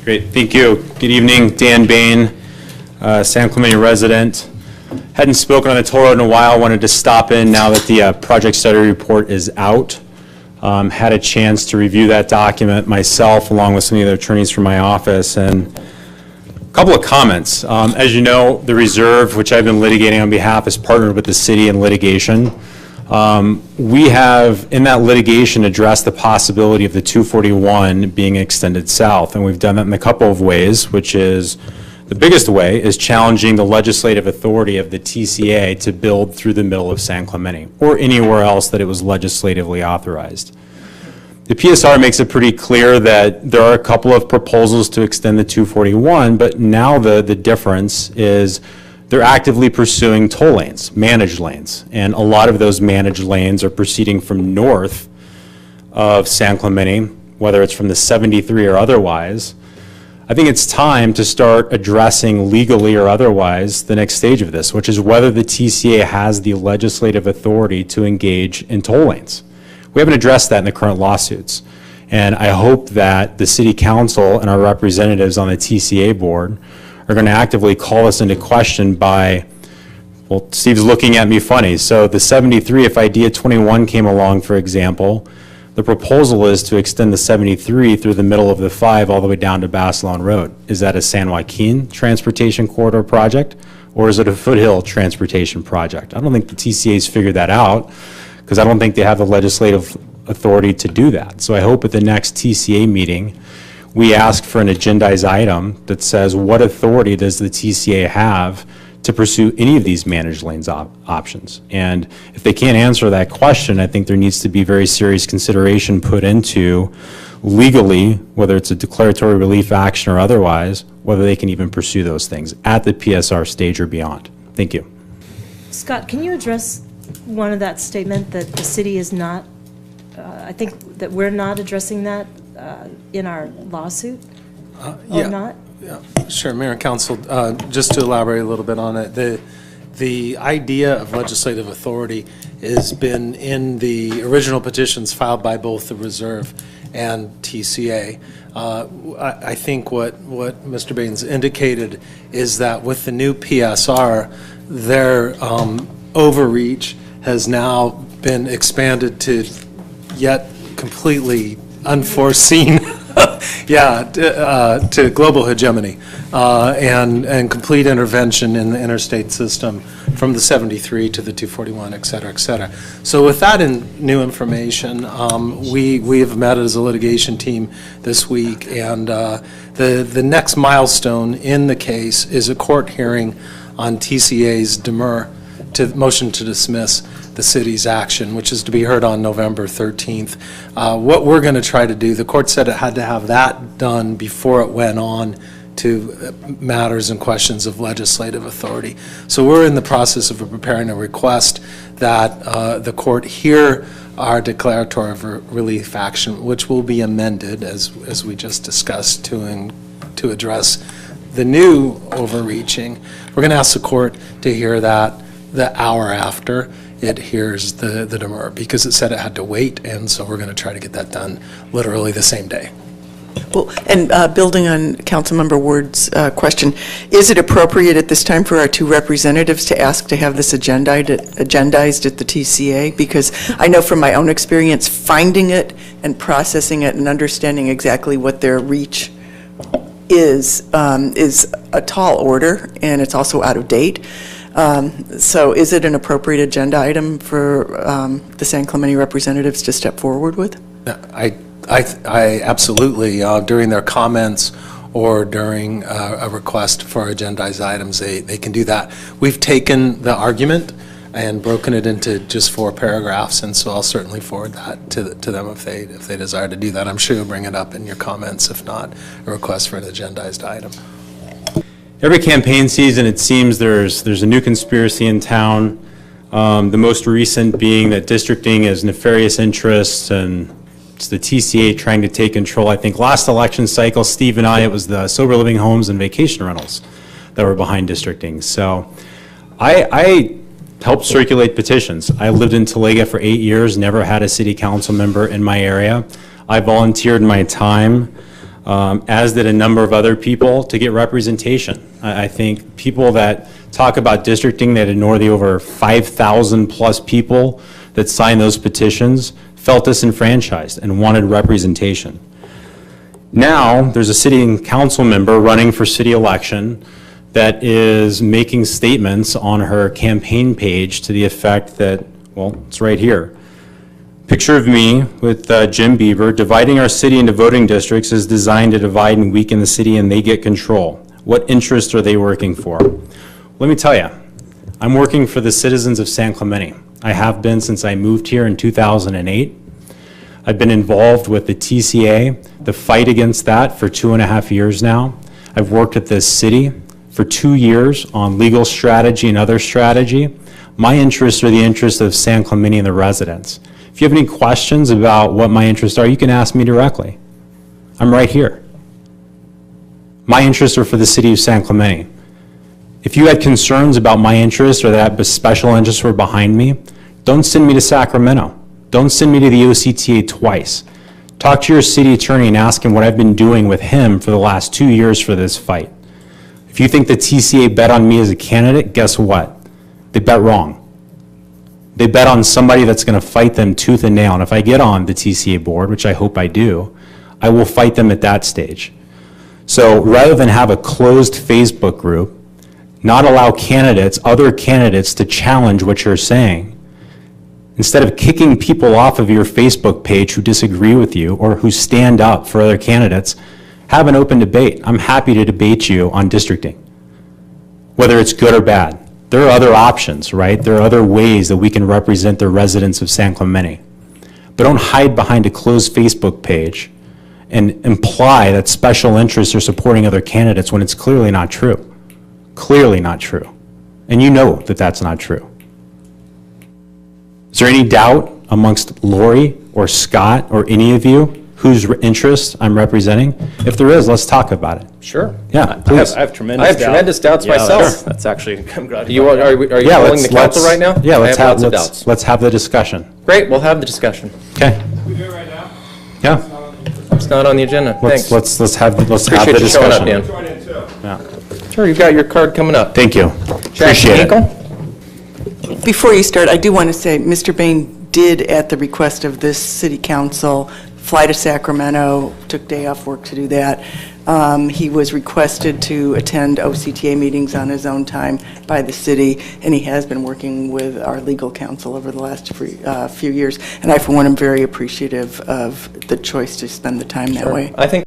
Great, thank you. Good evening, Dan Bain, San Clemente resident. Hadn't spoken on the toll road in a while. Wanted to stop in now that the project study report is out. Had a chance to review that document myself, along with some of the other attorneys from my office, and a couple of comments. As you know, the reserve, which I've been litigating on behalf, is partnered with the city in litigation. We have, in that litigation, addressed the possibility of the 241 being extended south, and we've done that in a couple of ways, which is, the biggest way is challenging the legislative authority of the TCA to build through the middle of San Clemente, or anywhere else that it was legislatively authorized. The PSR makes it pretty clear that there are a couple of proposals to extend the 241, but now the difference is they're actively pursuing toll lanes, managed lanes, and a lot of those managed lanes are proceeding from north of San Clemente, whether it's from the 73 or otherwise. I think it's time to start addressing legally or otherwise the next stage of this, which is whether the TCA has the legislative authority to engage in toll lanes. We haven't addressed that in the current lawsuits, and I hope that the City Council and our representatives on the TCA board are going to actively call us into question by, well, Steve's looking at me funny. So the 73, if Idea 21 came along, for example, the proposal is to extend the 73 through the middle of the 5 all the way down to Basilone Road. Is that a San Joaquin transportation corridor project, or is it a foothill transportation project? I don't think the TCA's figured that out, because I don't think they have the legislative authority to do that. So I hope at the next TCA meeting, we ask for an agendized item that says, what authority does the TCA have to pursue any of these managed lanes options? And if they can't answer that question, I think there needs to be very serious consideration put into legally, whether it's a declaratory relief action or otherwise, whether they can even pursue those things at the PSR stage or beyond. Thank you. Scott, can you address one of that statement that the city is not, I think that we're not addressing that in our lawsuit, or not? Yeah, sure, Mayor and Council, just to elaborate a little bit on it, the idea of legislative authority has been in the original petitions filed by both the Reserve and TCA. I think what Mr. Baines indicated is that with the new PSR, their overreach has now been expanded to yet completely unforeseen to global hegemony and complete intervention in the interstate system from the 73 to the 241, et cetera, et cetera. So with that new information, we have met as a litigation team this week, and the next milestone in the case is a court hearing on TCA's motion to dismiss the city's action, which is to be heard on November 13th. What we're going to try to do, the court said it had to have that done before it went on to matters and questions of legislative authority. So we're in the process of preparing a request that the court hear our declaratory relief action, which will be amended, as we just discussed, to address the new overreaching. We're going to ask the court to hear that the hour after it hears the demur, because it said it had to wait, and so we're going to try to get that done literally the same day. Well, and building on Councilmember Ward's question, is it appropriate at this time for our two representatives to ask to have this agendized at the TCA? Because I know from my own experience, finding it and processing it and understanding exactly what their reach is a tall order, and it's also out of date. So is it an appropriate agenda item for the San Clemente representatives to step forward with? I absolutely, during their comments or during a request for agendized items, they can do that. We've taken the argument and broken it into just 4 paragraphs, and so I'll certainly forward that to them if they desire to do that. I'm sure you'll bring it up in your comments, if not a request for an agendized item. Every campaign season, it seems there's a new conspiracy in town. The most recent being that districting is nefarious interests, and it's the TCA trying to take control. I think last election cycle, Steve and I, it was the sober living homes and vacation rentals that were behind districting. So I helped circulate petitions. I lived in Talega for 8 years, never had a city council member in my area. I volunteered my time as did a number of other people, to get representation. I think people that talk about districting that ignore the over 5,000 plus people that signed those petitions felt disenfranchised and wanted representation. Now, there's a city and council member running for city election that is making statements on her campaign page to the effect that, well, it's right here. Picture of me with Jim Bieber. Dividing our city into voting districts is designed to divide and weaken the city, and they get control. What interests are they working for? Let me tell you, I'm working for the citizens of San Clemente. I have been since I moved here in 2008. I've been involved with the TCA, the fight against that, for 2.5 years now. I've worked at this city for 2 years on legal strategy and other strategy. My interests are the interests of San Clemente and the residents. If you have any questions about what my interests are, you can ask me directly. I'm right here. My interests are for the city of San Clemente. If you had concerns about my interests or that special interests were behind me, don't send me to Sacramento. Don't send me to the OCTA twice. Talk to your city attorney and ask him what I've been doing with him for the last 2 years for this fight. If you think the TCA bet on me as a candidate, guess what? They bet wrong. They bet on somebody that's going to fight them tooth and nail. And if I get on the TCA board, which I hope I do, I will fight them at that stage. So rather than have a closed Facebook group, not allow candidates, other candidates, to challenge what you're saying, instead of kicking people off of your Facebook page who disagree with you or who stand up for other candidates, have an open debate. I'm happy to debate you on districting, whether it's good or bad. There are other options, right? There are other ways that we can represent the residents of San Clemente. But don't hide behind a closed Facebook page and imply that special interests are supporting other candidates when it's clearly not true. Clearly not true. And you know that that's not true. Is there any doubt amongst Lori or Scott or any of you whose interests I'm representing? If there is, let's talk about it. Sure. Yeah, please. I have tremendous doubts Yeah, myself. That's actually, I'm glad. Are you polling the council right now? Yeah, I have lots of let's doubts. have the discussion. Great, we'll have the discussion. Okay. We do it right now? Yeah. It's not on the agenda. Thanks. Let's have the Appreciate you showing up, discussion. Dan. Join in too. Yeah. Sure, you've got your card coming up. Thank you. Jackie Appreciate it. Hinkle? Before you start, I do want to say, Mr. Bain did, at the request of this city council, fly to Sacramento, took day off work to do that. He was requested to attend OCTA meetings on his own time by the city, and he has been working with our legal counsel over the last few years. And I, for one, am very appreciative of the choice to spend the time that way. I think